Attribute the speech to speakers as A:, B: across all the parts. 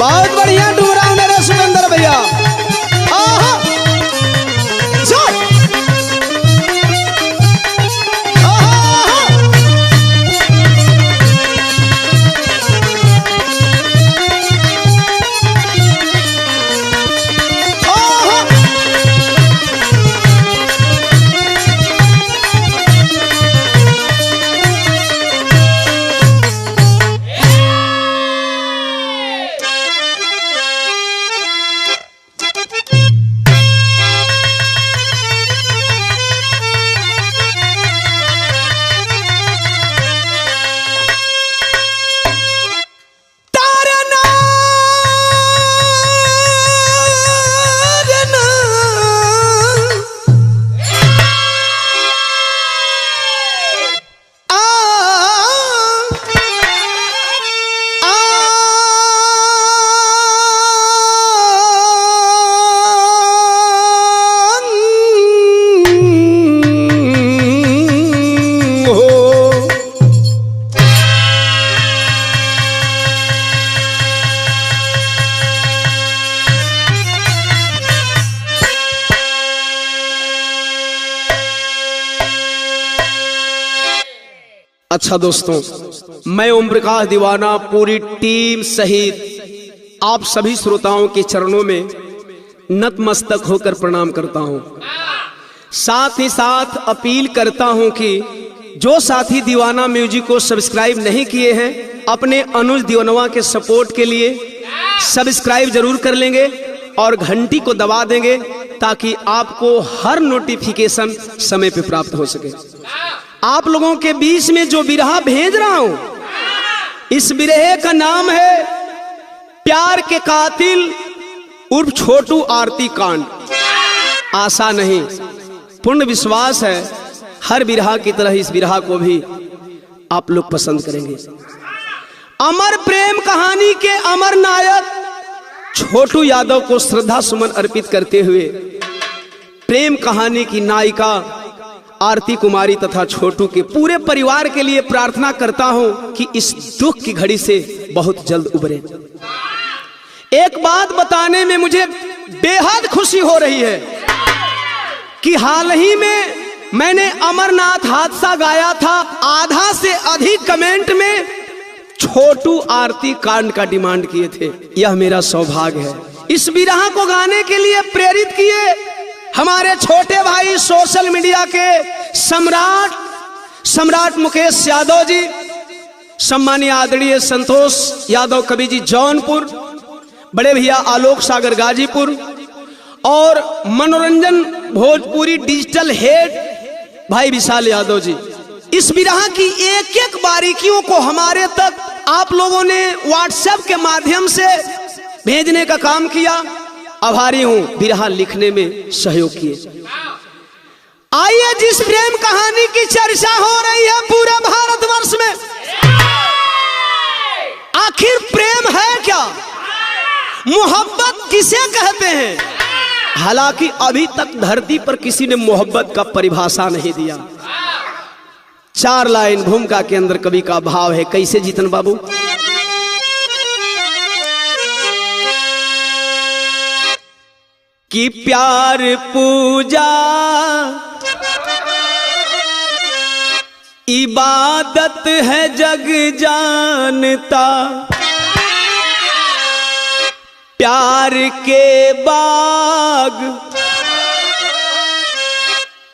A: बहुत बढ़िया डूबरा मेरे सुरेंद्र भैया। अच्छा दोस्तों, मैं ओम प्रकाश दीवाना पूरी टीम सहित आप सभी श्रोताओं के चरणों में नतमस्तक होकर प्रणाम करता हूं। साथ ही साथ अपील करता हूं कि जो साथी दीवाना म्यूजिक को सब्सक्राइब नहीं किए हैं, अपने अनुज दीवानवा के सपोर्ट के लिए सब्सक्राइब जरूर कर लेंगे और घंटी को दबा देंगे ताकि आपको हर नोटिफिकेशन समय पे प्राप्त हो सके। आप लोगों के बीच में जो बिरहा भेज रहा हूं, इस बिरहे का नाम है प्यार के कातिल उर्फ छोटू आरती कांड। आशा नहीं, पूर्ण विश्वास है हर बिरहा की तरह इस बिरहा को भी आप लोग पसंद करेंगे। अमर प्रेम कहानी के अमर नायक छोटू यादव को श्रद्धा सुमन अर्पित करते हुए प्रेम कहानी की नायिका आरती कुमारी तथा छोटू के पूरे परिवार के लिए प्रार्थना करता हूं कि इस दुख की घड़ी से बहुत जल्द उबरे। एक बात बताने में मुझे बेहद खुशी हो रही है कि हाल ही में मैंने अमरनाथ हादसा गाया था, आधा से अधिक कमेंट में छोटू आरती कांड का डिमांड किए थे। यह मेरा सौभाग्य है। इस बिरहा को गाने के लिए प्रेरित किए हमारे छोटे भाई सोशल मीडिया के सम्राट मुकेश यादव जी, सम्मानीय आदरणीय संतोष यादव कवि जी जौनपुर, बड़े भैया आलोक सागर गाजीपुर और मनोरंजन भोजपुरी डिजिटल हेड भाई विशाल यादव जी। इस बिरहा की एक एक बारीकियों को हमारे तक आप लोगों ने व्हाट्सएप के माध्यम से भेजने का काम किया। आभारी हूं, बिरहा लिखने में सहयोग किए। आइए, जिस प्रेम कहानी की चर्चा हो रही है पूरे भारतवर्ष में, आखिर प्रेम है क्या, मोहब्बत किसे कहते हैं? हालांकि अभी तक धरती पर किसी ने मोहब्बत का परिभाषा नहीं दिया। 4 लाइन भूमिका के अंदर कवि का भाव है, कैसे जीतन बाबू? कि प्यार पूजा इबादत है जग जानता, प्यार के बाग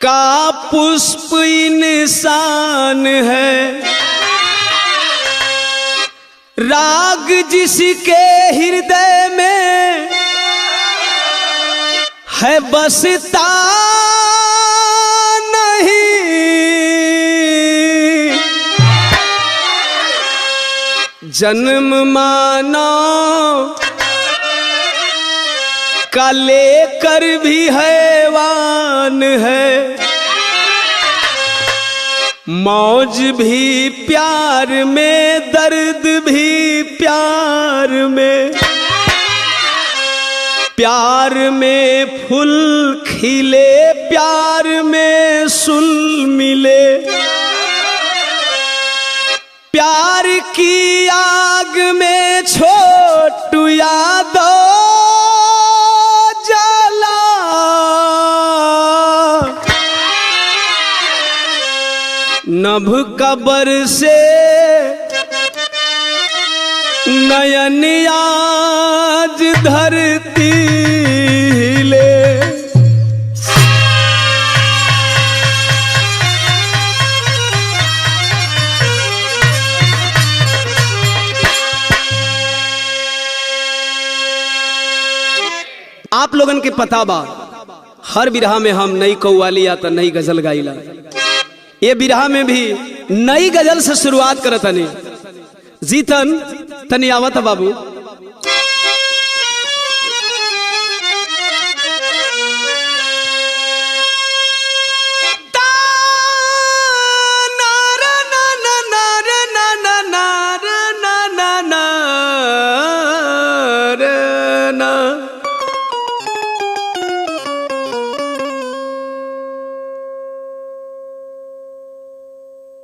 A: का पुष्प इंसान है, राग जिसके हृदय में है बसता नहीं, जन्म मानो का लेकर भी हैवान है, मौज भी प्यार में, दर्द भी प्यार में, प्यार में फूल खिले, प्यार में सुल मिले, प्यार की आग में छोटू यादव नभ कबर से नयन आज धरती ले, आप लोगन के पता बा हर बिरहा में हम नई कव्वाली या तो नई गजल गाइला। ये बिरहा में भी नई गजल से शुरुआत करत तनी। जीतन तनी आवत बाबू।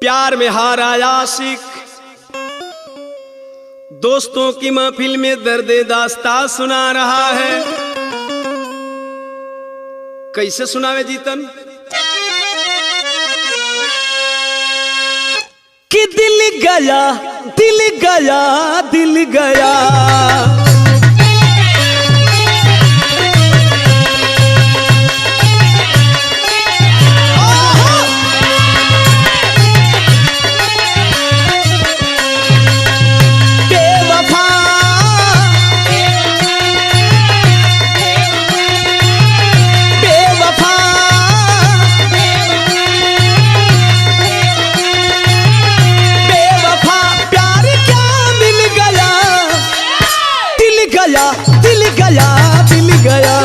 A: प्यार में हार आया आशिक, दोस्तों की महफिल में दर्द दास्ता सुना रहा है। कैसे सुनावे जीतन? कि दिल गया दिल गया दिल गया, दिल गया दिल गया।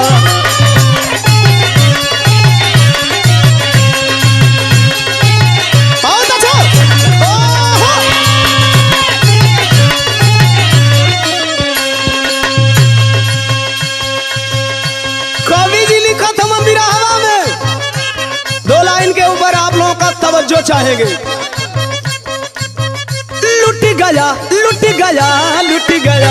A: कवि जी लिखा था बिरहा में, दो लाइन के ऊपर आप लोगों का तवज्जो चाहेंगे। लुट गया लुट गया लुट गया,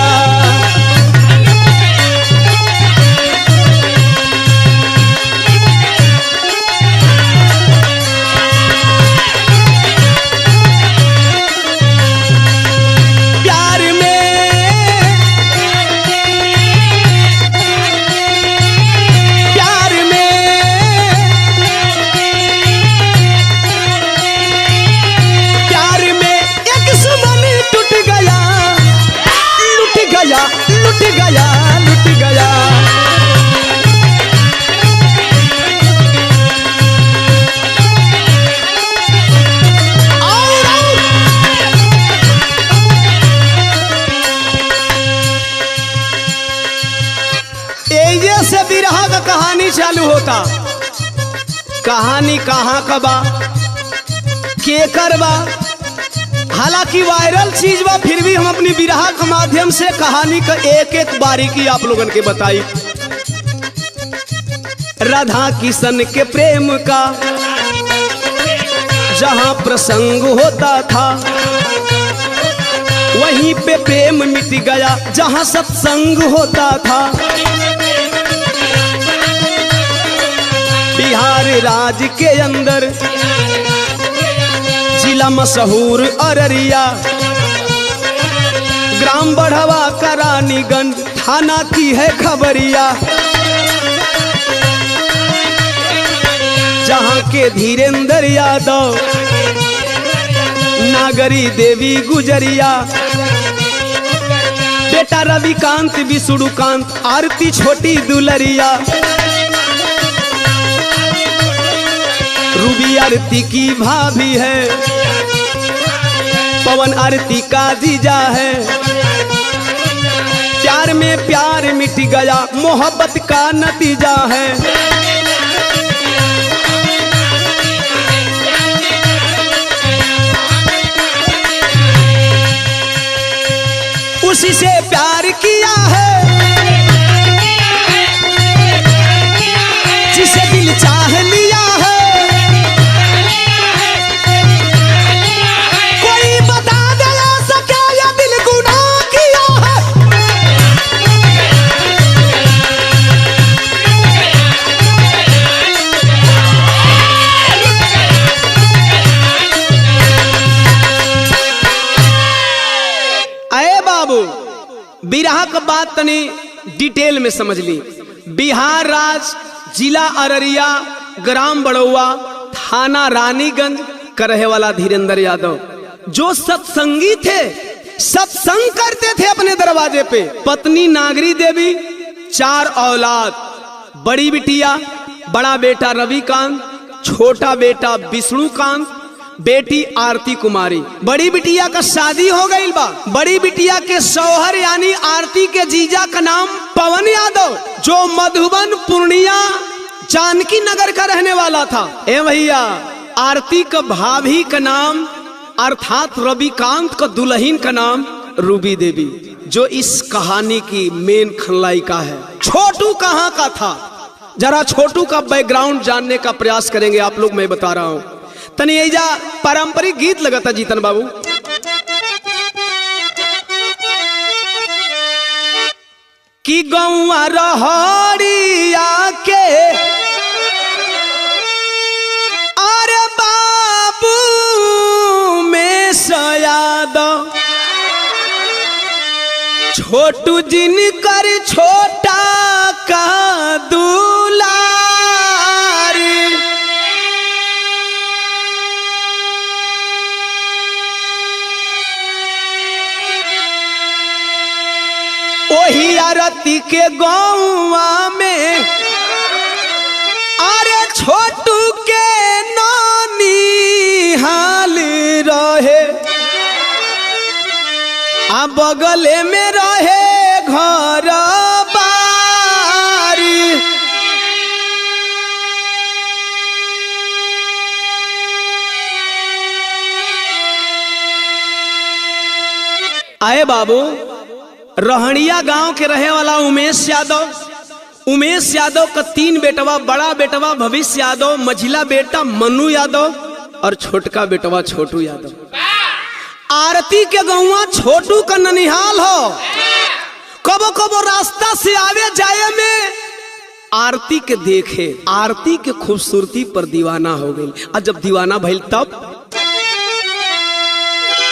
A: लुट गया लुट गया। से बिरहा का कहानी चालू होता। कहानी कहाँ का बा, केकर बा, हालांकि वायरल चीज बा, फिर भी हम अपनी बिरहा के माध्यम से कहानी का एक एक बारीकी आप लोगन के बताई। राधा किशन के प्रेम का जहां प्रसंग होता था, वहीं पे प्रेम मिट गया जहां सत्संग होता था। बिहार राज्य के अंदर जिला मशहूर अररिया, ग्राम बढ़वा का रानीगंज, थाना की है खबरिया। जहां के धीरेन्द्र यादव, नागरी देवी गुजरिया, बेटा रविकांत विष्णुकांत, आरती छोटी दुलरिया। रूबी आरती की भाभी है, पवन आरती का जीजा है। प्यार में प्यार मिट गया, मोहब्बत का नतीजा है। उसी से प्यार किया है जिसे दिल चाह लिया है। कोई बता दे सका या दिल गुनाह किया है। बाबू बिरहा का बात तनी डिटेल में समझ ली। बिहार राज्य, जिला अररिया, ग्राम बड़ौआ, थाना रानीगंज का रहे वाला धीरेन्द्र यादव, जो सत्संगी थे, सत्संग करते थे अपने दरवाजे पे। पत्नी नागरी देवी, 4 औलाद, बड़ी बिटिया, बड़ा बेटा रविकांत, छोटा बेटा विष्णुकांत, बेटी आरती कुमारी। बड़ी बिटिया का शादी हो गई बा। बड़ी बिटिया के शौहर यानी आरती के जीजा का नाम पवन यादव, जो मधुबन, पूर्णिया, जानकी नगर का रहने वाला था। ए भैया, आरती का भाभी का नाम अर्थात रविकांत का दुल्हन का नाम रूबी देवी, जो इस कहानी की मेन खलनायिका है। छोटू कहाँ का था, जरा छोटू का बैकग्राउंड जानने का प्रयास करेंगे आप लोग। मैं बता रहा हूं तनी एजा पारंपरिक गीत लगा था जीतन बाबू। कि गौआ रहरिया के अरे बाबू में सयाद, छोटू जिनकर छोटा का दुलार, वही आरती के गौवा में अरे छोटू के नानी हाल रहे, आ बगले में रहे घर बारी। आए बाबू, रहणिया गांव के रहे वाला उमेश यादव, उमेश यादव का 3 बेटवा, बड़ा बेटवा भविष्य यादव, मझिला बेटा मनु यादव और छोटका बेटवा छोटू यादव। आरती के गौवा छोटू का ननिहाल हो। कबो कबो रास्ता से आवे जाए में आरती के देखे, आरती के खूबसूरती पर दीवाना हो गई। और जब दीवाना भइल तब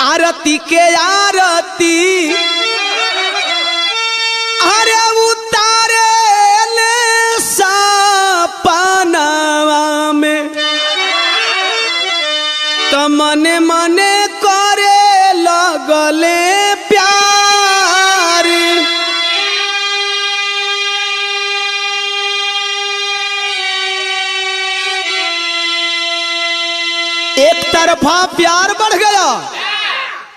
A: आरती के आरती अरे उतारे ले सपनावा में, तो मने मने करे लगले प्यार। एक तरफा प्यार बढ़ गया,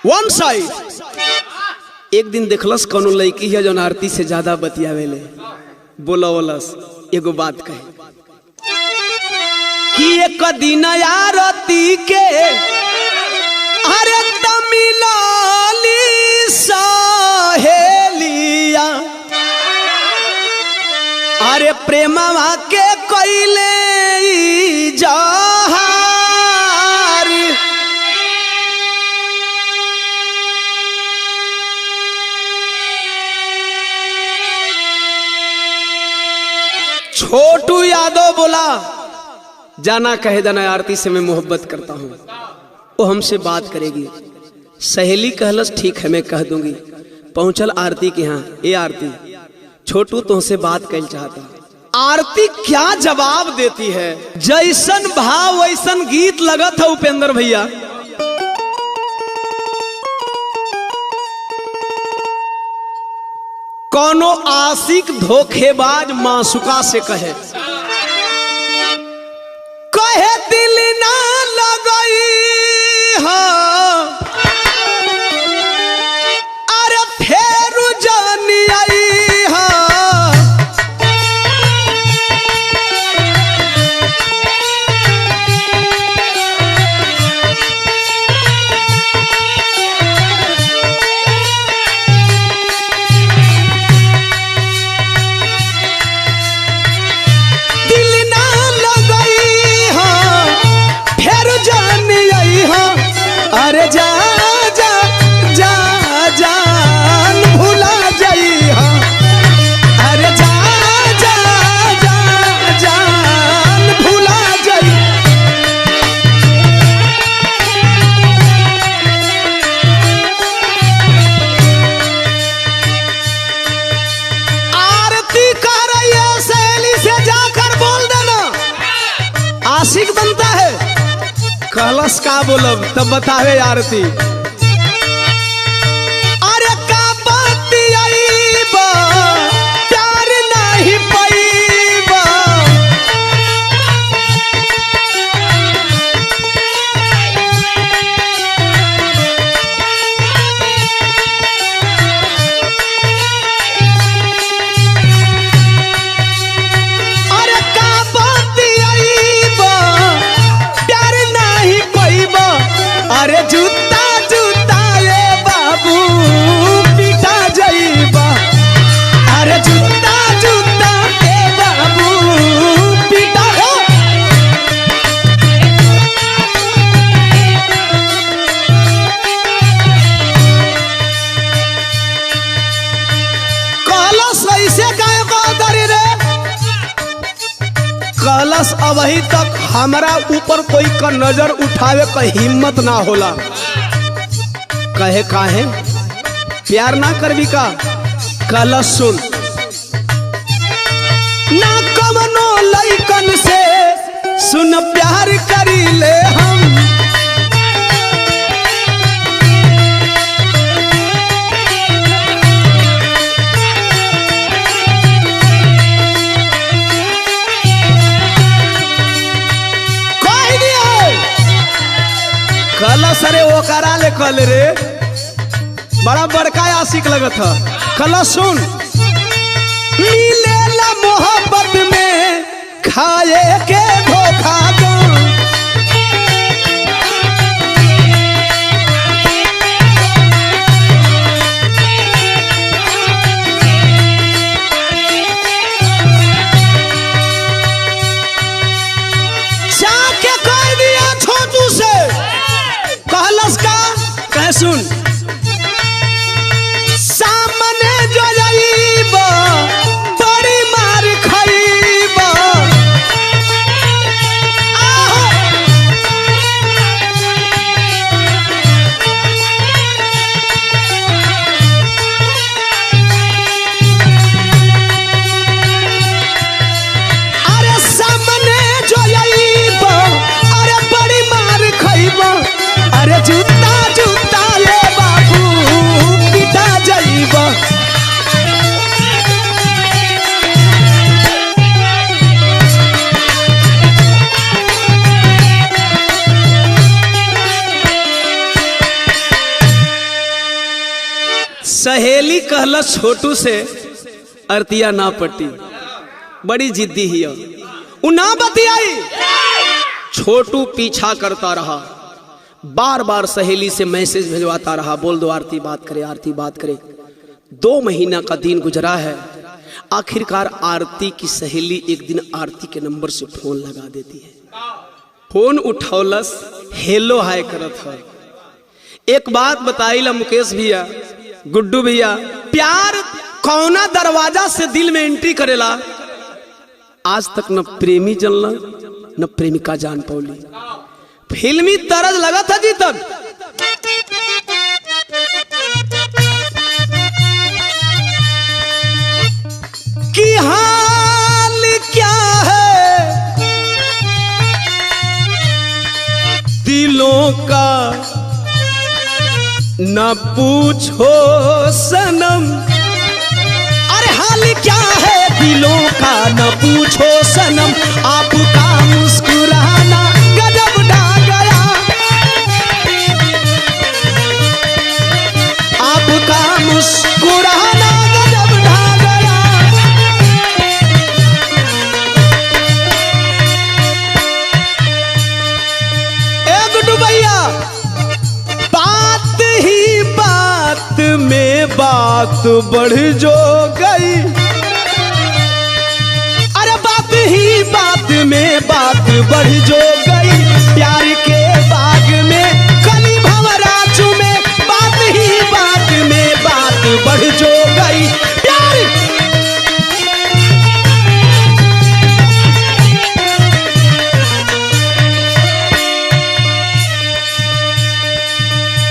A: वन साइड। एक दिन देखलस कोनो लड़की है जो आरती से ज्यादा बतियावेले, बोलवलस एगो बात कहे कि एक दिन आरती के अरे तमिलाली सहेलिया अरे प्रेमवा के कइले जहार। छोटू यादव बोला, जाना कहे जाना आरती से मैं मोहब्बत करता हूँ, वो हमसे बात करेगी। सहेली कहलस ठीक है मैं कह दूंगी। पहुंचल आरती के यहाँ, ए आरती छोटू तुमसे बात कर चाहता। आरती क्या जवाब देती है, जैसन भाव वैसन गीत लगत है उपेंद्र भैया। कौनो आशिक धोखेबाज मासूका से कहे, कहे दिल ना लगई हो अरे फेर जानी आई हो। दिल ना लगई हो फेर जानी आई कहलस का बोलब तब बतावे आरती। अरे का बतियाईबा प्यार नहीं पाईबा, अरे का बतियाईबा प्यार नहीं पाईबा, अरे जूता जूता ये बाबू पिटा जाइबा, अरे जूता जूता ये बाबू पिटा हो। कहलस ऐसे काहे कहतरी रे, कहलस अबही तक हमरा ऊपर कोई का नजर उठावे का हिम्मत ना होला। कहे काहे प्यार ना करबी का, कहलस सुन ना कवनो लइकन से सुन प्यार करी ले हम, कहलस अरे वो करा ले कल रे, बड़ा बड़का आशिक लगत है। कहलस सुन मिलेला मोहब्बत में खाए के धोखा दो, जाके कह दिया छोटू से। कहलस का कह सुन सामने जो जाइबा बड़ी मार खाइबा, अरे सामने जो जाइबा अरे बड़ी मार खाइबा, अरे जूता जूता ये बाबू पिटा जाइबा। सहेली कहलस छोटू से अरतिया ना पट्टी, बड़ी जिद्दी ही उ ना बतियाई। छोटू पीछा करता रहा, बार बार सहेली से मैसेज भिजवाता रहा, बोल दो आरती बात करे, आरती बात करे। 2 महीना का दिन गुजरा है। आखिरकार आरती की सहेली एक दिन आरती के नंबर से फोन लगा देती है। फोन उठौलस, हेलो हाय करत है। एक बात बताइला मुकेश भैया, गुड्डू भैया, प्यार कौना दरवाजा से दिल में एंट्री करेला आज तक न प्रेमी जानला न प्रेमिका जान पौली। फिल्मी तरज लगा था जी तब। कि हाल क्या है दिलों का न पूछो सनम, अरे हाल क्या है दिलों का न पूछो सनम, आपका मुस्कुराना गजब ढा गया, आपका मुस्कुराना गजब ढा गया। ए गुड्डू भैया, बात ही बात में बात बढ़ जो गई, अरे बात ही बात में बात बढ़ जो गई, प्यार के बाग में कली भंवरा चूमे, बात ही बात में बात बढ़ जो गई, प्यार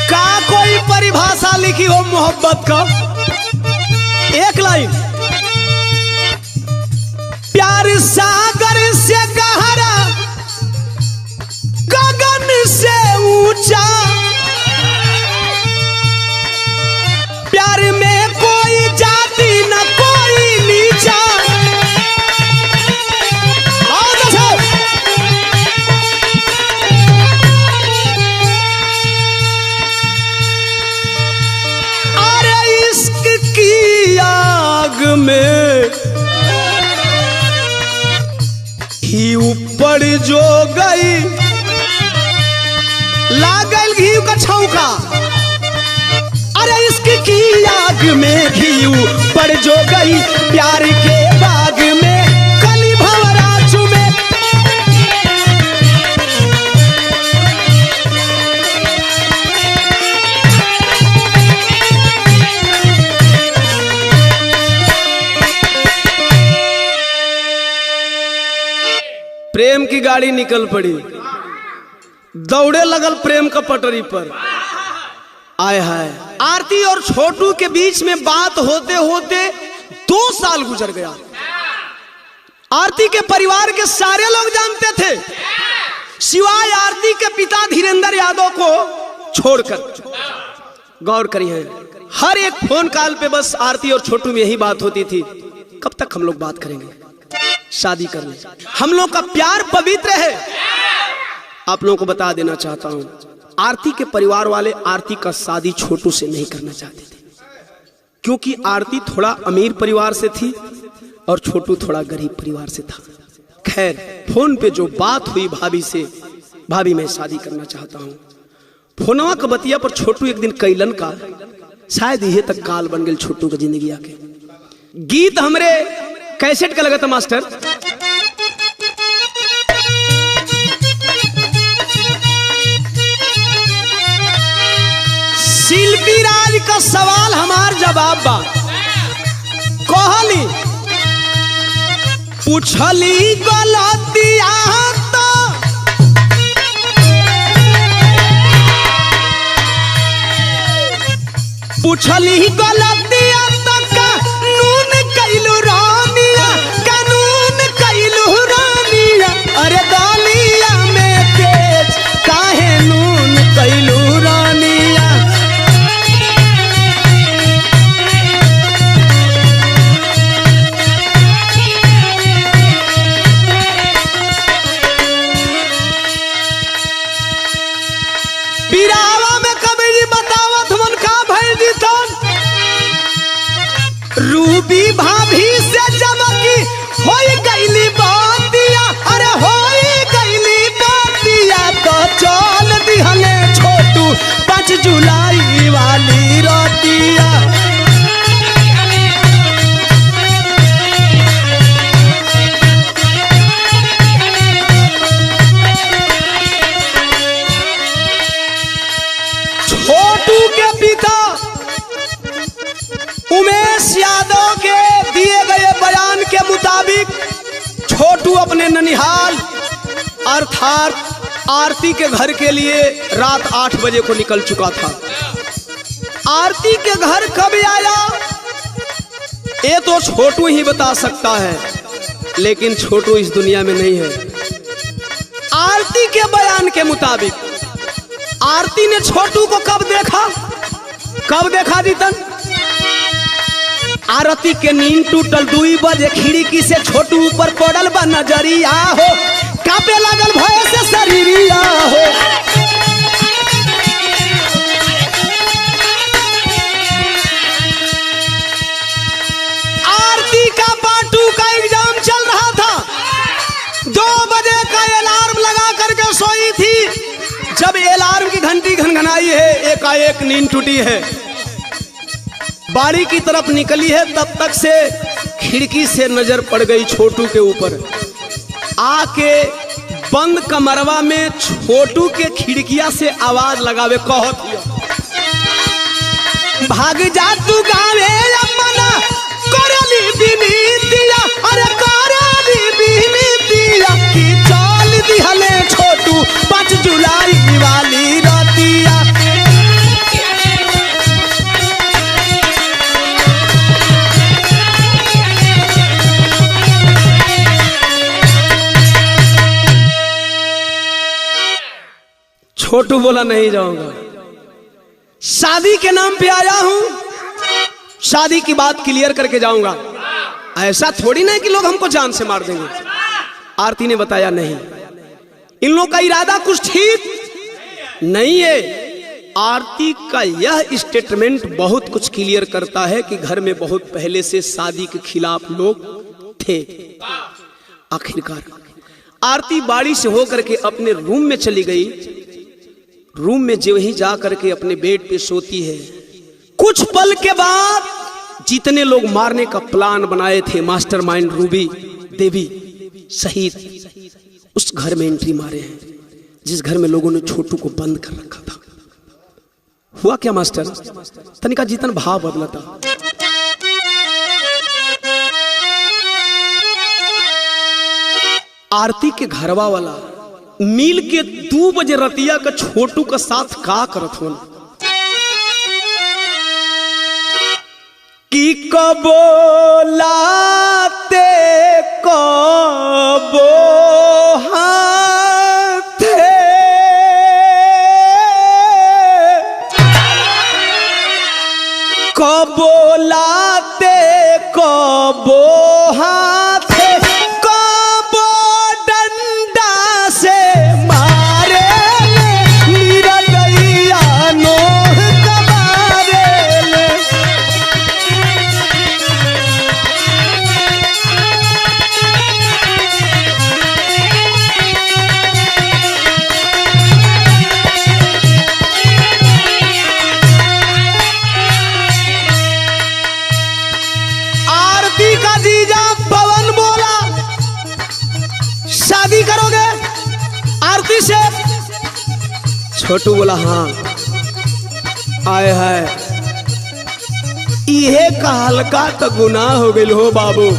A: का कोई परिभाषा लिखी हो मोहब्बत का। एक लाइन, प्यार सागर से गहरा गगन से ऊपर जो गई लागल घी का छौका, अरे इसकी की आग में घी ऊपर जो गई, प्यार के बाग में कली भंवरा चुमे। प्रेम की गाड़ी निकल पड़ी, दौड़े लगल प्रेम का पटरी पर। आय हाय, आरती और छोटू के बीच में बात होते होते 2 साल गुजर गया। आरती के परिवार के सारे लोग जानते थे, सिवाय आरती के पिता धीरेंद्र यादव को छोड़कर। गौर करिए, हर एक फोन कॉल पे बस आरती और छोटू में यही बात होती थी, कब तक हम लोग बात करेंगे, शादी कर ले, हम लोग का प्यार पवित्र है। आप लोगों को बता देना चाहता हूं, आरती के परिवार वाले आरती का शादी छोटू से नहीं करना चाहते थे, क्योंकि आरती थोड़ा अमीर परिवार से थी और छोटू थोड़ा गरीब परिवार से था। खैर, फोन पे जो बात हुई भाभी से, भाभी मैं शादी करना चाहता हूं। फोनवा का बतिया पर छोटू एक दिन कैलन का, शायद यह तक काल बन गई छोटू की जिंदगी आके। गीत हमरे कैसेट का लगा था मास्टर, शिल्पी राज का सवाल हमार जवाब बा। कहली पूछली गलतिया तो पूछली गलतिया तो कानून कैलू रानिया, कानून कैलू रानिया, अरे दालिया में तेज काहे नून कैलू रानिया। पिरावा में कभी जी बतावत मन का भइल जी तो रूबी भाभी से जबकि होई गईली बातिया, अरे होई गईली बातिया, तो चल दिहले छोटू 5 जुलाई वाली रातिया। छोटू के पिता उमेश यादव के दिए गए बयान के मुताबिक छोटू अपने ननिहाल अर्थात आरती के घर के लिए रात 8 बजे को निकल चुका था। आरती के घर कब आया ये तो छोटू ही बता सकता है, लेकिन छोटू इस दुनिया में नहीं है। आरती के बयान के मुताबिक आरती ने छोटू को कब देखा जीतन? आरती के नींद टूटल 2 बजे, खिड़की से छोटू ऊपर पड़ल बा नजरिया हो, कांपे लागल भय से शरीरिया हो। आरती का पार्टू का एग्जाम चल रहा था, 2 बजे का अलार्म लगा करके सोई थी। जब अलार्म की घंटी घनघनाई है, एकाएक नींद टूटी है, बाड़ी की तरफ निकली है, तब तक से खिड़की से नजर पड़ गई छोटू के ऊपर। आके बंद कमरवा में छोटू के खिड़किया से आवाज लगावे, कहत भाग जा तू गावे अपना, करली बिनीतिया, अरे करली बिनीतिया, कि चल दिहले छोटू 5 जुलाई वाली रातिया। छोटू बोला नहीं जाऊंगा, शादी के नाम पे आया हूं, शादी की बात क्लियर करके जाऊंगा। ऐसा थोड़ी ना कि लोग हमको जान से मार देंगे। आरती ने बताया नहीं, इन लोगों का इरादा कुछ ठीक नहीं है। आरती का यह स्टेटमेंट बहुत कुछ क्लियर करता है कि घर में बहुत पहले से शादी के खिलाफ लोग थे। आखिरकार आरती बाड़ी से होकर के अपने रूम में चली गई। रूम में जो ही जा करके अपने बेड पे सोती है। कुछ पल के बाद जितने लोग मारने का प्लान बनाए थे, मास्टरमाइंड रूबी देवी सहित, उस घर में एंट्री मारे हैं, जिस घर में लोगों ने छोटू को बंद कर रखा था। हुआ क्या मास्टर? तनिका जीतन भाव बदला था। आरती के घरवा वाला मिल के 2 बजे रतिया का छोटू का साथ का करत हो कि कबो लाते कबो हाथे कबो लाते कबो हाथे कबो डंडा से मारे निरदैया नोह कबारे आरती का जीजा पवन बोला, शादी करोगे आरती से? छोटू बोला हाँ। आए हाय, इहे का हल्का तो गुनाह हो गई हो बाबू।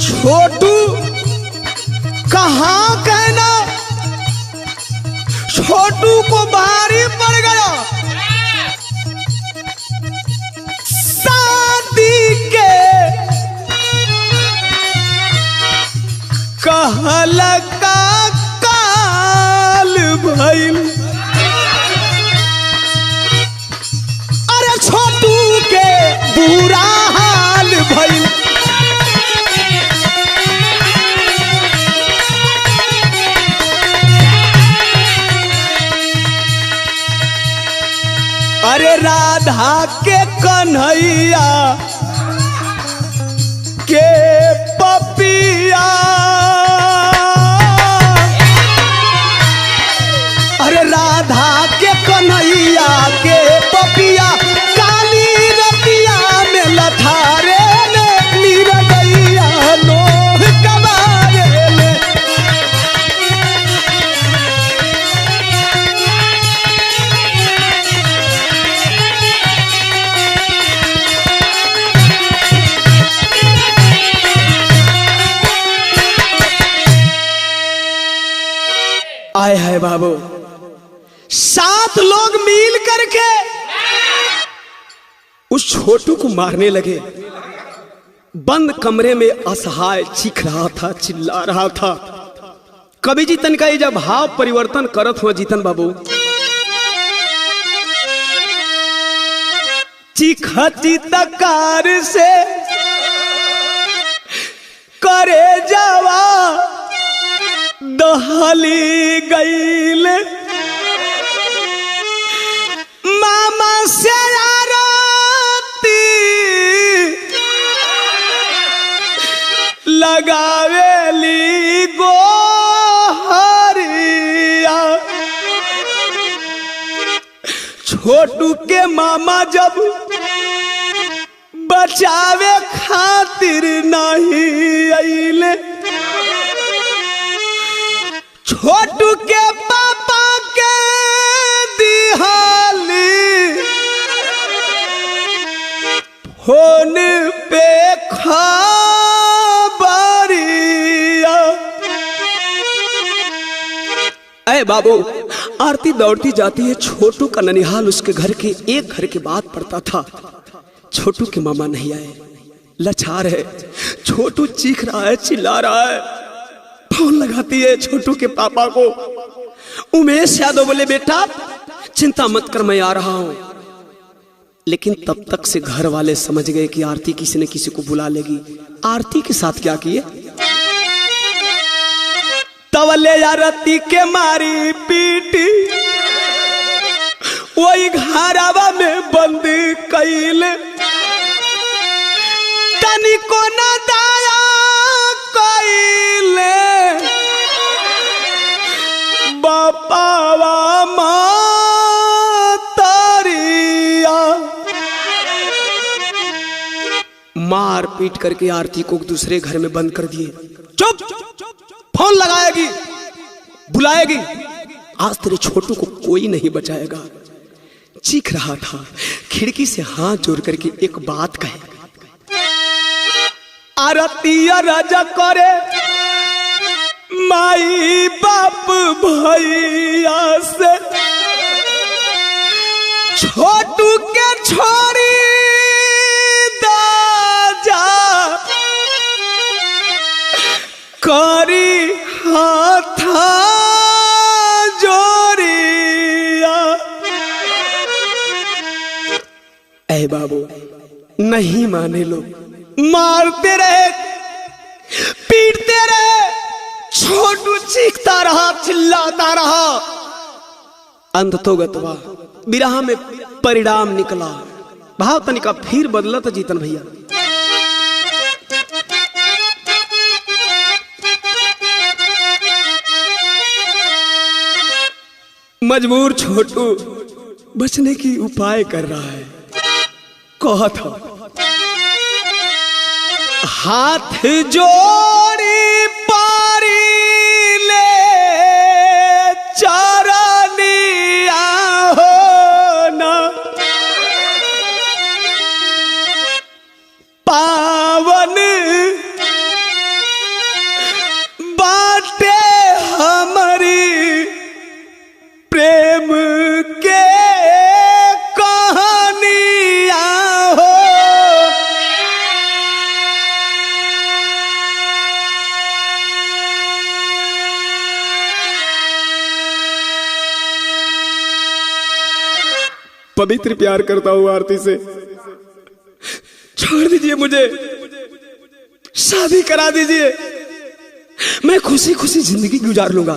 A: छोटू कहाँ कहना, छोटू को भारी पड़ गया। शादी के कहल का काल भइल, अरे छोटू के बुरा हाल भइल। अरे राधा के कन्हैया के पपिया, अरे राधा के कन्हैया के पपिया काली रतिया में लथारे ले निरदैया नोह कबारे ले। आए है बाबू, 7 लोग मिल करके उस छोटू को मारने लगे। बंद कमरे में असहाय चीख रहा था, चिल्ला रहा था। कभी जीतन का ये जब भाव परिवर्तन करत हुआ जीतन बाबू, चीखा चितकार से करे जावा दहली गईल, मामा से आरती लगावेली गोहरिया। छोटू के मामा जब बचावे खातिर नहीं आइले, छोटू के पापा के दिहाली फोन पे खबरिया। अरे बाबू, आरती दौड़ती जाती है। छोटू का ननिहाल उसके घर के एक घर के बाद पड़ता था। छोटू के मामा नहीं आए, लाचार है। छोटू चीख रहा है, चिल्ला रहा है। फोन लगाती है छोटू के पापा को। उमेश यादव बोले बेटा चिंता मत कर, मैं आ रहा हूं। लेकिन तब तक से घर वाले समझ गए कि आरती किसी न किसी को बुला लेगी। आरती के साथ क्या किए, तवले आरती के मारी पीटी वही घरावा में बंद कैले। तनिको न दाया कैले मार पीट करके आरती को दूसरे घर में बंद कर दिए। चुप, फोन लगाएगी, बुलाएगी, आज तेरे छोटू को कोई नहीं बचाएगा। चीख रहा था, खिड़की से हाथ जोड़ करके एक बात कहे, आरतिया राजा करे माई बाप भैया से, छोटू के छोड़ी दाजा करी हाथा जोरिया। ऐ बाबू नहीं माने लोग, मारते रहे, पीटते रहे, छोटू चीखता रहा, चिल्लाता रहा। अंततोगत्वा विरह में परिणाम निकला। भाव तनिका फिर बदला था जीतन भैया। मजबूर छोटू बचने की उपाय कर रहा है। कहा था, हाथ जोड़ी पारी ले चारनिया हो ना, पावन बाटे हमारी प्रेम के कहानिया हो। पवित्र प्यार करता हूं आरती से, छोड़ दीजिए मुझे, शादी करा दीजिए, मैं खुशी खुशी जिंदगी गुजार लूंगा।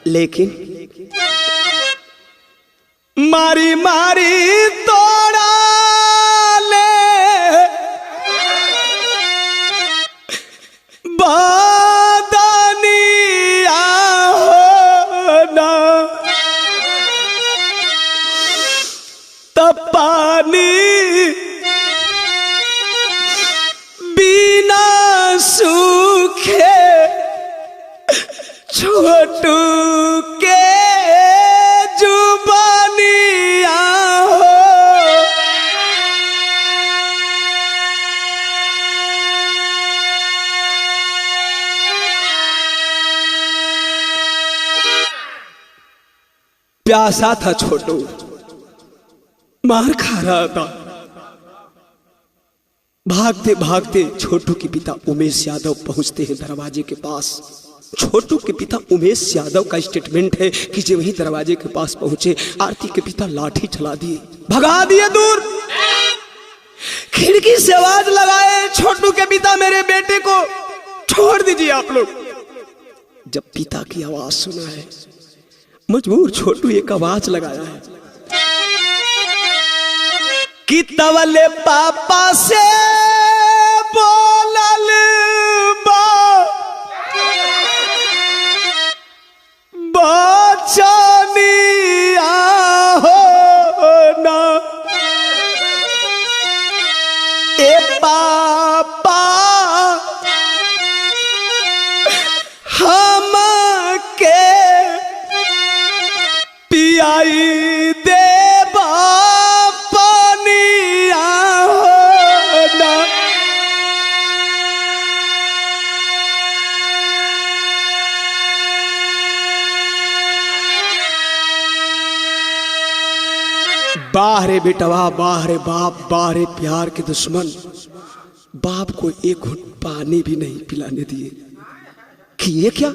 A: लेकिन मारी मारी तोड़ा ले बादनिया हो ना, तब पानी बिना सूखे छोटू के जुबानिया हो। प्यासा था छोटू, मार खा रहा था। भागते भागते छोटू के पिता उमेश यादव पहुंचते हैं दरवाजे के पास। छोटू के पिता उमेश यादव का स्टेटमेंट है कि जब वही दरवाजे के पास पहुंचे, आरती के पिता लाठी चला दिए, भगा दिए दूर। खिड़की से आवाज लगाए, छोटू के पिता मेरे बेटे को छोड़ दीजिए आप लोग। जब पिता की आवाज सुना है, मजबूर छोटू एक आवाज लगाया है कि तवले पापा से बोलल बचनिया हो ना, ए पापा हम के पियाई दे बाहरे बेटवा, बाहरे बाप, बाहरे प्यार के दुश्मन, बाप को एक घुट पानी भी नहीं पिलाने दिए। किए क्या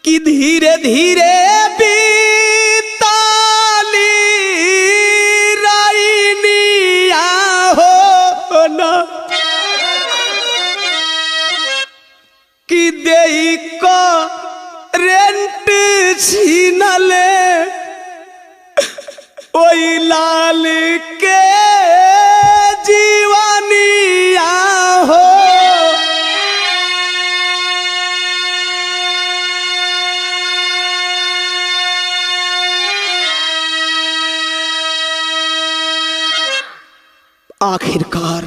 A: कि धीरे धीरे बीताली राइनिया हो ना, कि देई को रेंट छीनले ओई लाल के जीवानिया हो। आखिरकार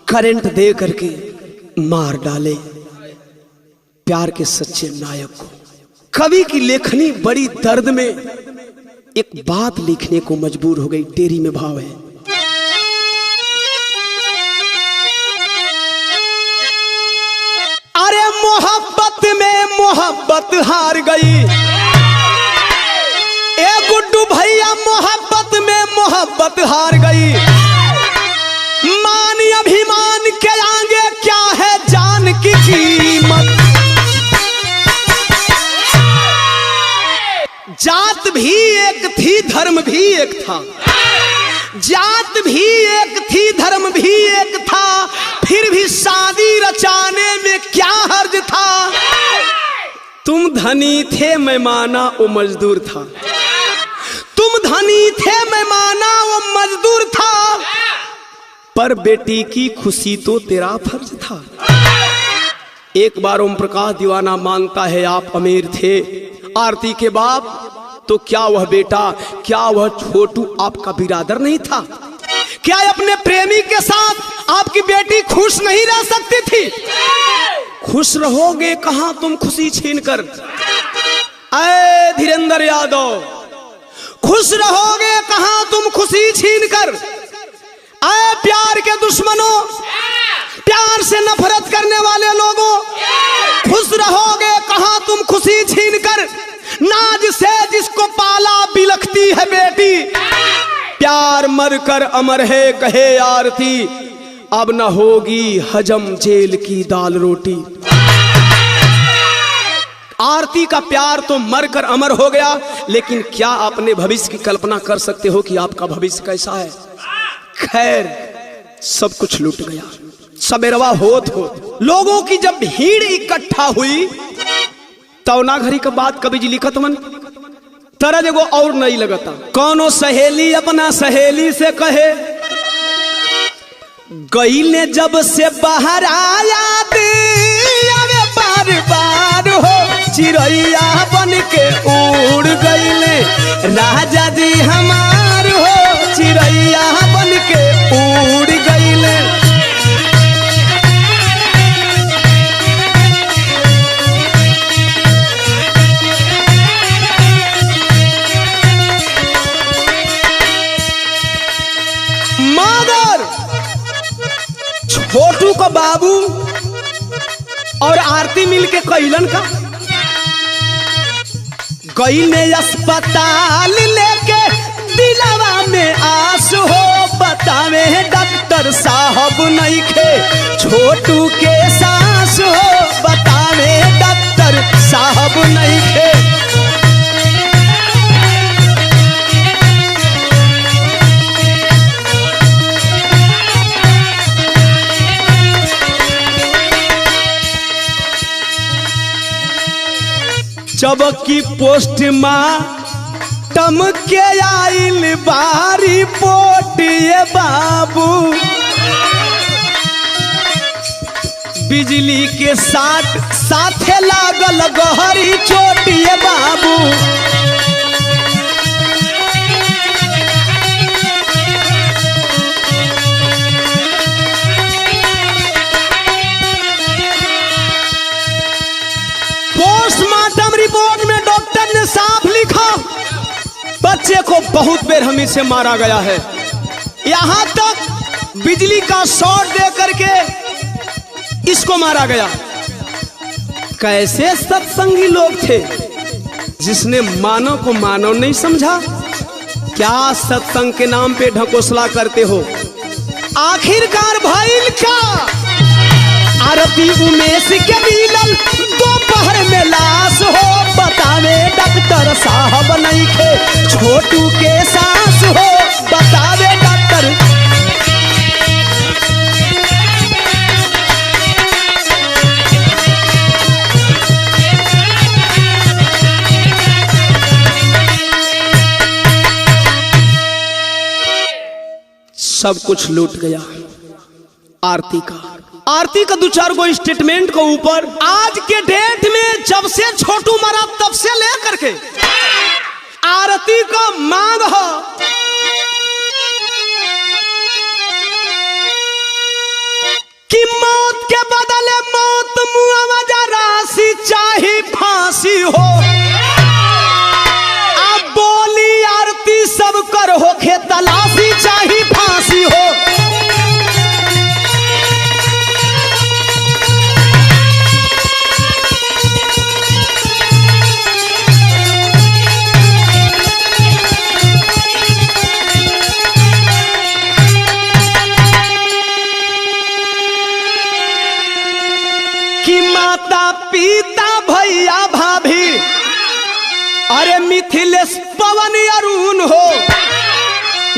A: करंट दे करके मार डाले प्यार के सच्चे नायक को। कवि की लेखनी बड़ी दर्द में एक बात लिखने को मजबूर हो गई। टेरी में भाव है, अरे मोहब्बत में मोहब्बत हार गई, ए गुड्डू भैया मोहब्बत में मोहब्बत हार गई। मान अभिमान के आगे क्या है जान की कीमत। जात भी एक थी धर्म भी एक था, जात भी एक थी धर्म भी एक था, फिर भी शादी रचाने में क्या हर्ज था। तुम धनी थे मैं माना वो मजदूर था, तुम धनी थे मैं माना वो मजदूर था, पर बेटी की खुशी तो तेरा फर्ज था। एक बार ओम प्रकाश दीवाना मानता है आप अमीर थे। आरती के बाप तो क्या वह बेटा, क्या वह छोटू आपका बिरादर नहीं था? क्या अपने प्रेमी के साथ आपकी बेटी खुश नहीं रह सकती थी? खुश रहोगे कहां तुम खुशी छीनकर, ऐ धीरेंद्र यादव, खुश रहोगे कहां तुम खुशी छीनकर। ऐ प्यार के दुश्मनों, प्यार से नफरत करने वाले लोगों, खुश रहोगे कहां तुम खुशी छीनकर। नाज से जिसको पाला बिलखती है बेटी, प्यार मरकर अमर है कहे आरती, अब न होगी हजम जेल की दाल रोटी। आरती का प्यार तो मरकर अमर हो गया, लेकिन क्या अपने भविष्य की कल्पना कर सकते हो कि आपका भविष्य कैसा है? खैर सब कुछ लूट गया, सबेरवा होत हो। लोगों की जब भीड़ इकट्ठा हुई तवना घड़ी का बात कभी जी लिखत मन तरह जगो और नहीं लगता। कौनो सहेली अपना सहेली से कहे, गई ने जब से बाहर आया अबे बार बार हो, चिड़ैया बन के उड़ गईले राजा जी हमार हो, चिड़ैया बन के उड़ गईले। छोटू को बाबू और आरती मिलके कैलन का, गई ने अस्पताल लेके दिलवा में आस हो, बतावे डॉक्टर साहब नहीं खे छोटू के सास हो, बतावे डॉक्टर साहब नहीं खे। जब की पोस्ट मार्टम के आइल बारी पोट, ये बाबू बिजली के साथे लागल गहरी चोट, ये बाबू पोस्टमार्टम रिपोर्ट में डॉक्टर ने साफ लिखा, बच्चे को बहुत बेरहमी से मारा गया है। यहां तक बिजली का शॉट दे करके इसको मारा गया। कैसे सत्संगी लोग थे जिसने मानव को मानव नहीं समझा? क्या सत्संग के नाम पे ढकोसला करते हो? आखिरकार भइल का आरती उमेश के मिलल दोपहर में लाश हो, बतावे डॉक्टर साहब नहीं खे छोटू के सास हो, बतावे डॉक्टर। सब कुछ लूट गया आरती का दो चार गो स्टेटमेंट को ऊपर आज के डेट में जब से छोटू मरा तब से लेकर के आरती का मांग हो खून हो,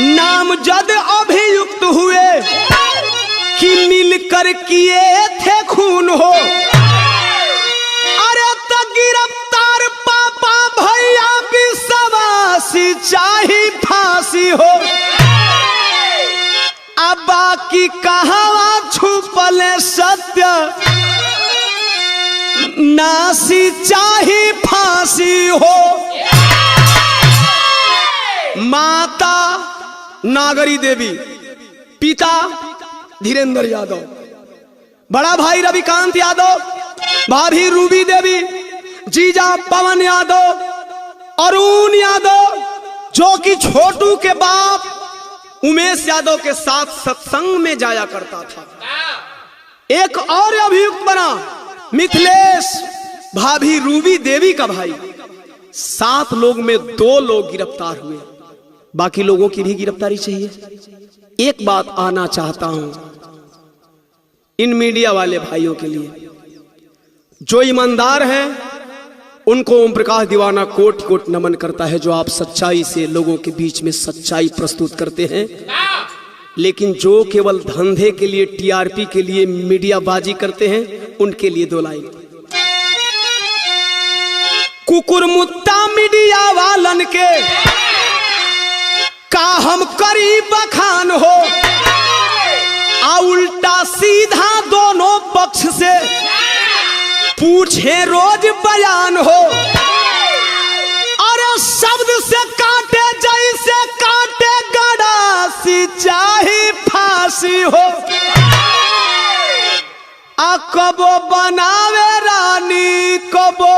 A: नामजद अभियुक्त हुए कि मिलकर किए थे खून हो। अरे तो गिरफ्तार पापा भैया विश्वासी चाही फांसी हो। अब बाकी कहावा छुपल सत्य नासी चाही फांसी हो। माता नागरी देवी, पिता धीरेन्द्र यादव, बड़ा भाई रविकांत यादव, भाभी रूबी देवी, जीजा पवन यादव, अरुण यादव जो कि छोटू के बाप उमेश यादव के साथ सत्संग में जाया करता था। एक और अभियुक्त बना मिथिलेश, भाभी रूबी देवी का भाई। 7 लोग में 2 लोग गिरफ्तार हुए, बाकी लोगों की भी गिरफ्तारी चाहिए। एक बात आना चाहता हूं इन मीडिया वाले भाइयों के लिए, जो ईमानदार हैं उनको ओम प्रकाश दीवाना कोट कोट नमन करता है, जो आप सच्चाई से लोगों के बीच में सच्चाई प्रस्तुत करते हैं। लेकिन जो केवल धंधे के लिए, टीआरपी के लिए मीडियाबाजी करते हैं, उनके लिए 2 लाइन। कुकुरमुत्ता मीडिया वालन के का हम करी बखान हो, आ उल्टा सीधा दोनों पक्ष से पूछे रोज बयान हो। अरे शब्द से काटे जैसे काटे गड़ासी चाही फांसी हो। आ कबो बनावे रानी कबो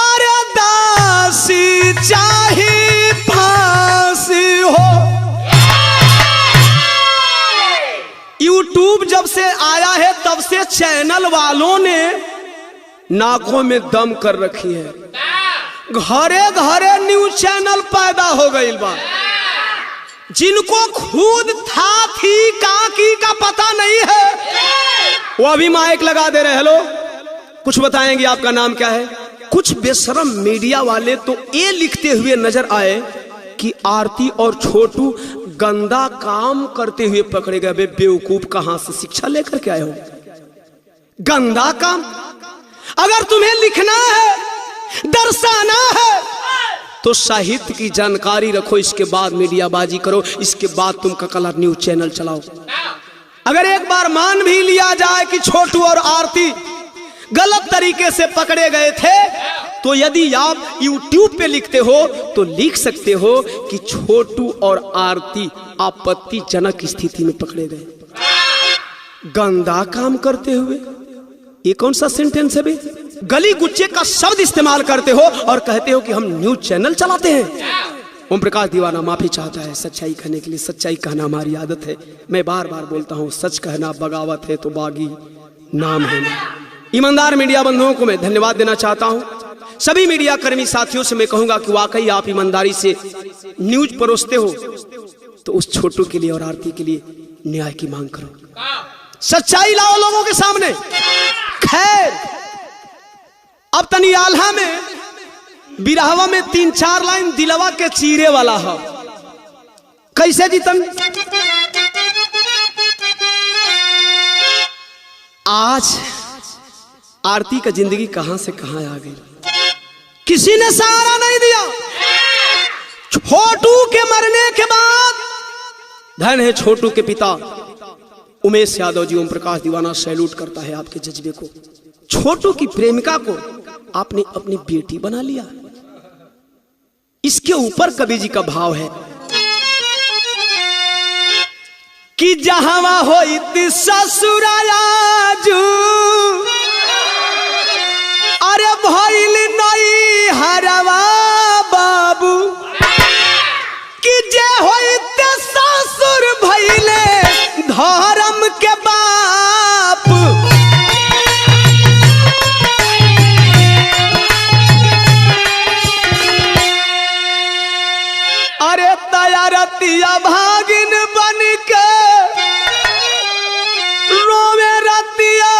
A: अरे दासी चाही फांसी हो। यूट्यूब जब से आया है तब से चैनल वालों ने नाकों में दम कर रखी है। घरे घरे न्यूज चैनल पैदा हो गई बा, जिनको खुद था थी काकी का पता नहीं है, वो अभी माइक लगा दे रहे। हेलो, कुछ बताएंगे, आपका नाम क्या है? कुछ बेशरम मीडिया वाले तो ये लिखते हुए नजर आए कि आरती और छोटू गंदा काम करते हुए पकड़े गए। बेवकूफ, कहां से शिक्षा लेकर के आए हो? गंदा काम? अगर तुम्हें लिखना है, दर्शाना है, तो साहित्य की जानकारी रखो, इसके बाद मीडियाबाजी करो, इसके बाद तुम का कलर न्यूज चैनल चलाओ। अगर एक बार मान भी लिया जाए कि छोटू और आरती गलत तरीके से पकड़े गए थे, तो यदि आप YouTube पे लिखते हो तो लिख सकते हो कि छोटू और आरती आपत्तिजनक स्थिति में पकड़े गए। गंदा काम करते हुए, ये कौन सा सेंटेंस है बे? गली गुच्चे का शब्द इस्तेमाल करते हो और कहते हो कि हम न्यूज चैनल चलाते हैं। ओम प्रकाश दीवाना माफी चाहता है सच्चाई कहने के लिए। सच्चाई कहना हमारी आदत है, मैं बार बार बोलता हूं, सच कहना बगावत है तो बागी नाम है ना। ईमानदार मीडिया बंधुओं को मैं धन्यवाद देना चाहता हूं। सभी मीडिया कर्मी साथियों से मैं कहूंगा कि वाकई आप ईमानदारी से न्यूज परोसते हो, तो उस छोटू के लिए और आरती के लिए न्याय की मांग करो, सच्चाई लाओ लोगों के सामने। खैर, अब तनी आल्हा में बिरहवा में 3-4 लाइन दिलवा के चीरे वाला है। कैसे जीतन? आज आरती का जिंदगी कहां से कहां आ गई, किसी ने सहारा नहीं दिया। छोटू के मरने के बाद, धन है छोटू के पिता उमेश यादव जी। ओम प्रकाश दीवाना सैल्यूट करता है आपके जज्बे को। छोटू की प्रेमिका को आपने अपनी बेटी बना लिया। इसके ऊपर कवि जी का भाव है कि जहां होई ससुराया जू, अरे भइल नई हरवा बाबू, कि जे होइते ससुर भइले धर्म के बाप। अरे तैयारतिया भागिन बन के रोवे रतिया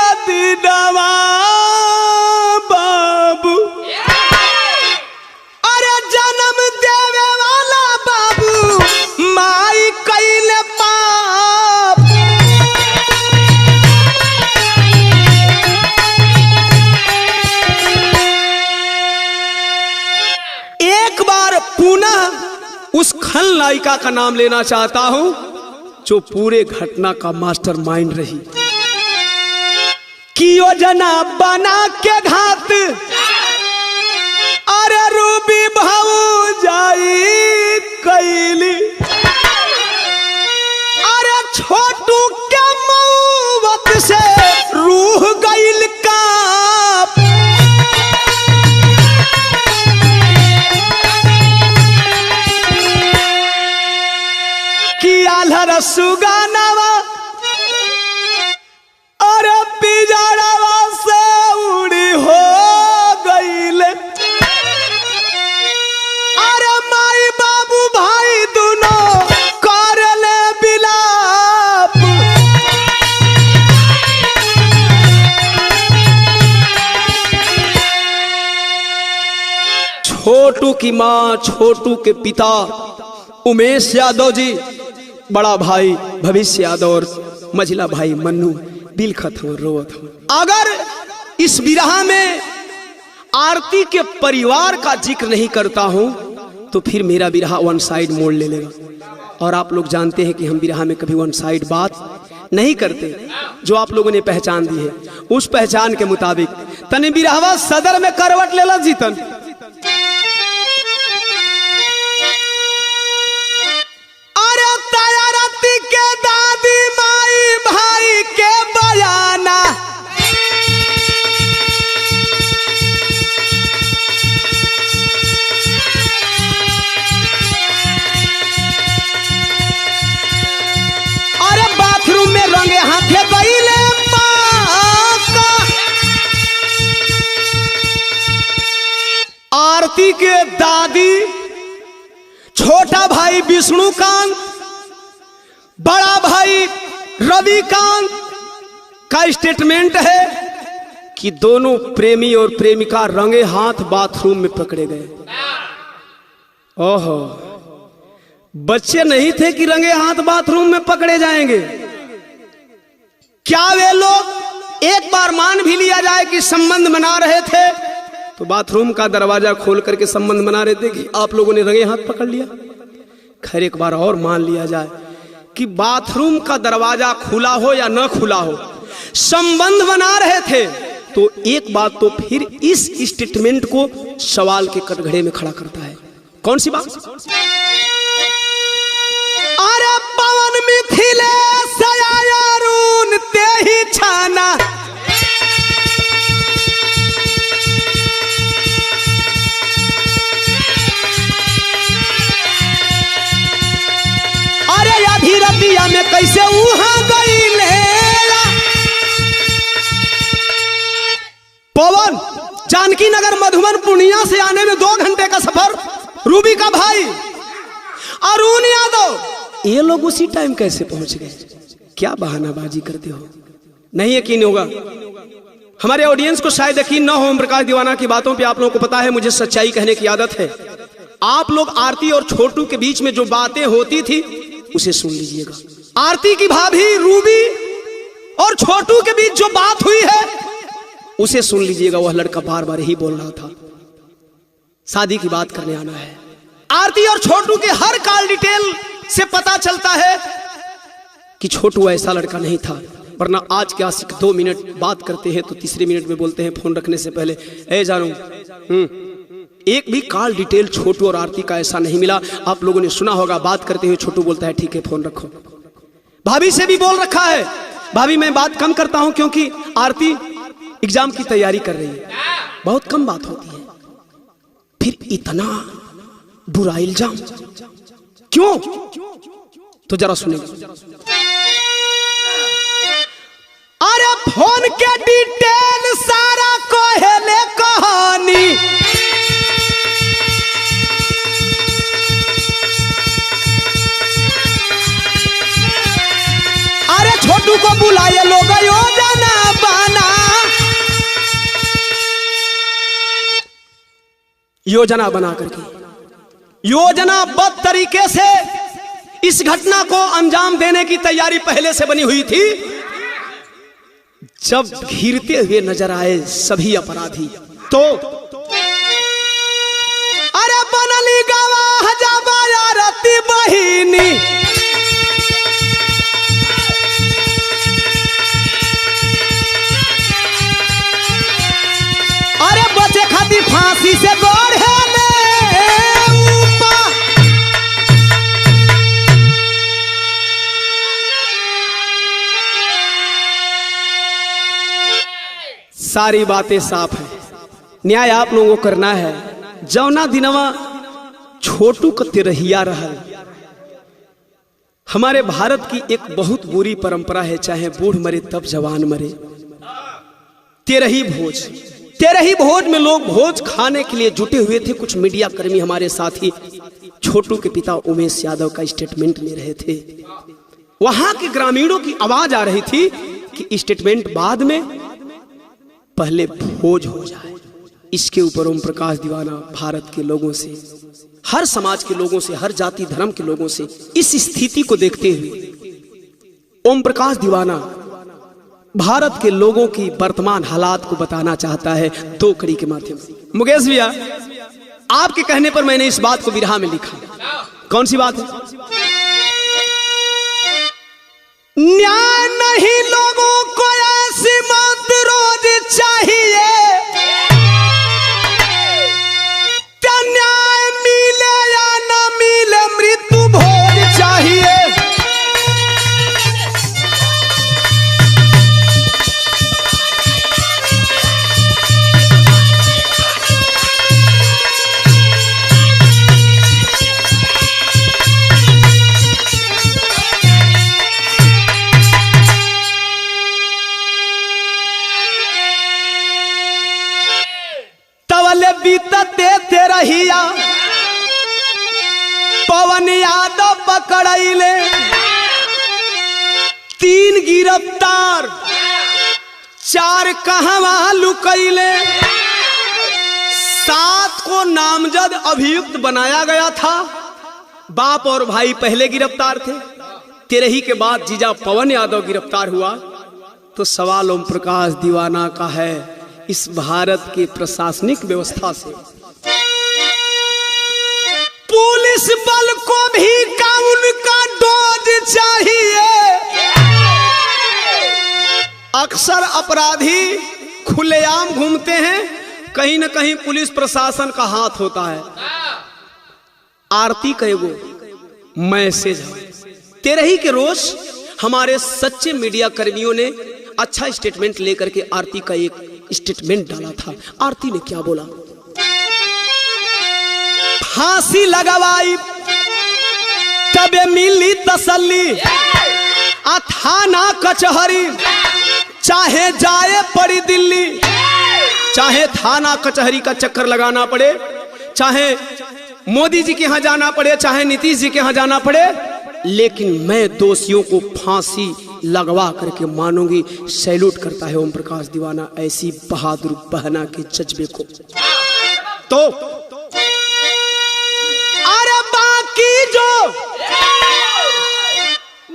A: लड़का का नाम लेना चाहता हूं जो पूरे घटना का मास्टरमाइंड रही। कि योजना बना के घात अरे रूबी भौजाई कैली, अरे छोटू के मौत से रूह गइल काप। कि आल्हर सुगानावा और पिजड़वा से उड़ी हो गइल, अरे माई बाबू भाई दोनों कर ले बिलाप। छोटू की मां, छोटू के पिता उमेश यादव जी, बड़ा भाई भविष्य यादव और मझिला भाई मन्नू बिलखत हो, रोवत हो। अगर इस विरह में आरती के परिवार का जिक्र नहीं करता हूं तो फिर मेरा विरह वन साइड मोड़ ले लेगा। और आप लोग जानते हैं कि हम विरह में कभी वन साइड बात नहीं करते। जो आप लोगों ने पहचान दी है उस पहचान के मुताबिक तने विरहवा सदर में करवट लेला जीतन। के दादी माई भाई के बयाना, अरे बाथरूम में रंगे हाथे गईले माका। आरती के दादी, छोटा भाई विष्णुकांत, बड़ा भाई रविकांत का स्टेटमेंट है कि दोनों प्रेमी और प्रेमिका रंगे हाथ बाथरूम में पकड़े गए। ओहो, बच्चे नहीं थे कि रंगे हाथ बाथरूम में पकड़े जाएंगे। क्या वे लोग एक बार मान भी लिया जाए कि संबंध बना रहे थे तो बाथरूम का दरवाजा खोल करके संबंध बना रहे थे कि आप लोगों ने रंगे हाथ पकड़ लिया। खैर एक बार और मान लिया जाए कि बाथरूम का दरवाजा खुला हो या न खुला हो, संबंध बना रहे थे, तो एक बात तो फिर इस स्टेटमेंट को सवाल के कटघरे में खड़ा करता है। कौन सी बात? अरे पवन मिथिले सयारून ते ही छाना, रतिया में कैसे वहां गईले। पवन जानकी नगर मधुबन पूर्णिया से आने में 2 घंटे का सफर। रूबी का भाई अरुण यादव, ये लोग उसी टाइम कैसे पहुंच गए? क्या बहानाबाजी करते हो? नहीं यकीन होगा, हमारे ऑडियंस को शायद यकीन न हो ओम प्रकाश दीवाना की बातों पे। आप लोगों को पता है मुझे सच्चाई कहने की आदत है। आप लोग आरती और छोटू के बीच में जो बातें होती थी उसे सुन लीजिएगा। आरती की भाभी रूबी और छोटू के बीच जो बात हुई है उसे सुन लीजिएगा। वह लड़का बार बार ही बोल रहा था शादी की बात करने आना है। आरती और छोटू के हर कॉल डिटेल से पता चलता है कि छोटू ऐसा लड़का नहीं था, वरना आज के आशिक 2 मिनट बात करते हैं तो तीसरे मिनट में बोलते हैं फोन रखने से पहले, ए जानू। एक भी कॉल डिटेल छोटू और आरती का ऐसा नहीं मिला। आप लोगों ने सुना होगा, बात करते हुए छोटू बोलता है ठीक है फोन रखो। भाभी से भी बोल रखा है, भाभी मैं बात कम करता हूं क्योंकि आरती एग्जाम की तैयारी कर रही है, बहुत कम बात होती है। फिर इतना बुरा इल्जाम क्यों? तो जरा सुनिए। अरे फोन के डिटेल सारा कहेले कहानी, अरे छोटू को बुलाए लोग योजना बना, योजना बना करके योजनाबद्ध तरीके से इस घटना को अंजाम देने की तैयारी पहले से बनी हुई थी। जब घिरते हुए नजर आए सभी अपराधी तो अरे बनली गवाह जब आरती बहिनी अरे बचे खाती फांसी से गोड़ है सारी बातें साफ है। न्याय आप लोगों को करना है। जौना दिनवा छोटू का तिरहिया रहल। हमारे भारत की एक बहुत बुरी परंपरा है, चाहे बूढ़ मरे तब जवान मरे। तेरही भोज में लोग भोज खाने के लिए जुटे हुए थे। कुछ मीडिया कर्मी हमारे साथी छोटू के पिता उमेश यादव का स्टेटमेंट ले रहे थे। वहां के ग्रामीणों की आवाज आ रही थी कि स्टेटमेंट बाद में, पहले भोज हो जाए। इसके ऊपर ओम प्रकाश दीवाना भारत के लोगों से, हर समाज के लोगों से, हर जाति धर्म के लोगों से इस स्थिति को देखते हुए ओम प्रकाश दीवाना भारत के लोगों की वर्तमान हालात को बताना चाहता है दो कड़ी के माध्यम से। मुकेश भैया, आपके कहने पर मैंने इस बात को विरहा में लिखा। कौन सी बात है? न्याय नहीं लोगों को ऐसी मौत रोज चाहिए, क्या न्याय मिले या न मिले मृत्यु भोज चाहिए। बीतते तेरहिया पवन यादव पकड़ैले, 3 गिरफ्तार 4 कहवा लुकैले। 7 को नामजद अभियुक्त बनाया गया था। बाप और भाई पहले गिरफ्तार थे। तेरही के बाद जीजा पवन यादव गिरफ्तार हुआ। तो सवाल ओम प्रकाश दीवाना का है, इस भारत की प्रशासनिक व्यवस्था से पुलिस बल को भी कानून का डोज चाहिए। अक्सर अपराधी खुलेआम घूमते हैं, कहीं न कहीं पुलिस प्रशासन का हाथ होता है। आरती का एगो मैसेज है। तेरही के रोज हमारे सच्चे मीडिया कर्मियों ने अच्छा स्टेटमेंट लेकर के आरती का एक स्टेटमेंट डाला था। आरती ने क्या बोला? फांसी लगवाई तबे मिली तसल्ली, थाना कचहरी चाहे जाए पड़ी दिल्ली, चाहे थाना कचहरी का चक्कर लगाना पड़े, चाहे मोदी जी के यहां जाना पड़े, चाहे नीतीश जी के यहां जाना पड़े, लेकिन मैं दोषियों को फांसी लगवा करके मानूंगी। सैल्यूट करता है ओम प्रकाश दीवाना ऐसी बहादुर बहना के जज्बे को। तो अरे बाकी जो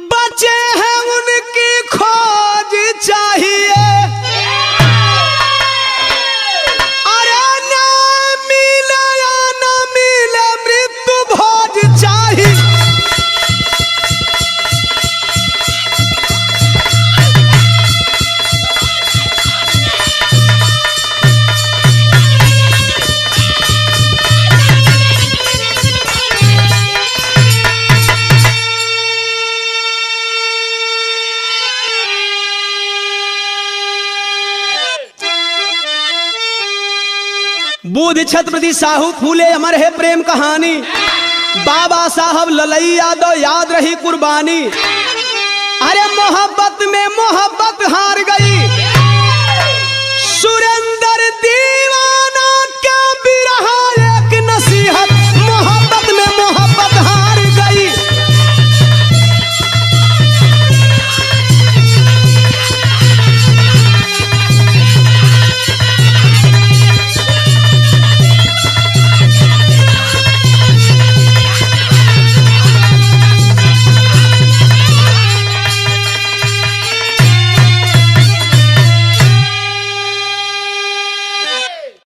A: बचे हैं उनकी खोज चाहिए। अरे ना मिले या ना मिले मृत्यु भोज चाहिए। बुद्ध छत्रपति साहू फूले अमर है प्रेम कहानी। बाबा साहब ललई यादव याद रही कुर्बानी। अरे मोहब्बत में मोहब्बत हार गई। सुरेंद्र दी